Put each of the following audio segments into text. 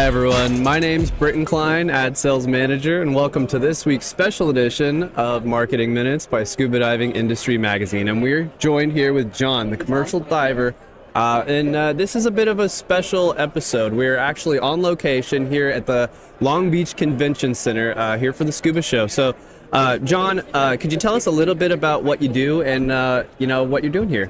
Hi everyone, my name's Britton Cline, Ad Sales Manager, and welcome to this week's special edition of Marketing Minutes by Scuba Diving Industry Magazine. And we're joined here with John, the commercial diver, and this is a bit of a special episode. We're actually on location here at the Long Beach Convention Center here for the Scuba Show. So, John, could you tell us a little bit about what you do and what you're doing here?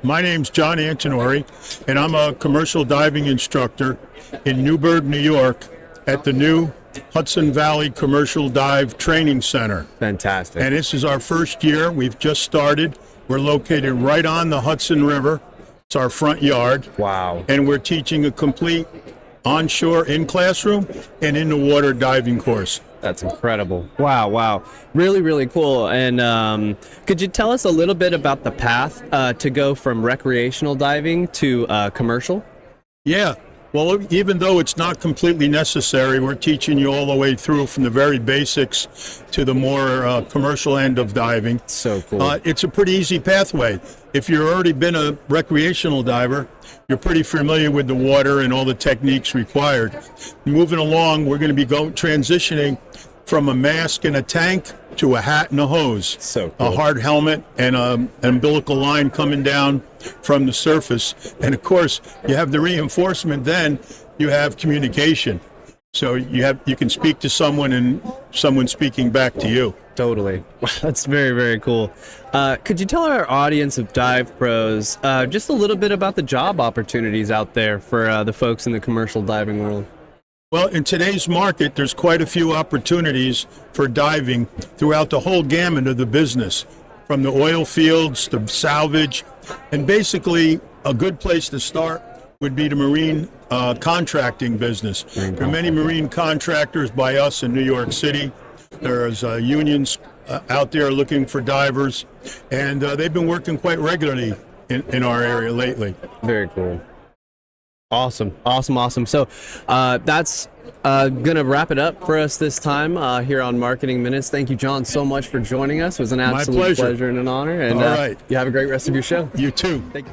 My name's John Antinori, and I'm a commercial diving instructor in Newburgh, New York, at the new Hudson Valley Commercial Dive Training Center. Fantastic. And this is our first year. We've just started. We're located right on the Hudson River. It's our front yard. Wow. And we're teaching a complete onshore in-classroom and in-the-water diving course. That's incredible. Wow. Really, really cool. And could you tell us a little bit about the path to go from recreational diving to commercial? Yeah. Well, even though it's not completely necessary, we're teaching you all the way through from the very basics to the more commercial end of diving. So cool. It's a pretty easy pathway. If you've already been a recreational diver, you're pretty familiar with the water and all the techniques required. Moving along, we're going to be transitioning from a mask and a tank to a hat and a hose. So cool. A hard helmet and an umbilical line coming down from the surface. And of course, you have the reinforcement, then you have communication. So you can speak to someone and someone speaking back to you. Totally. That's very, very cool. Could you tell our audience of dive pros just a little bit about the job opportunities out there for the folks in the commercial diving world? Well, in today's market, there's quite a few opportunities for diving throughout the whole gamut of the business, from the oil fields to salvage. And basically, a good place to start would be the marine contracting business. There are many marine contractors by us in New York City. There's unions out there looking for divers, and they've been working quite regularly in our area lately. Very cool. Awesome. So that's gonna wrap it up for us this time here on Marketing Minutes. Thank you, John, so much for joining us. It was an absolute pleasure and an honor. And all right. You have a great rest of your show. You too. Thank you.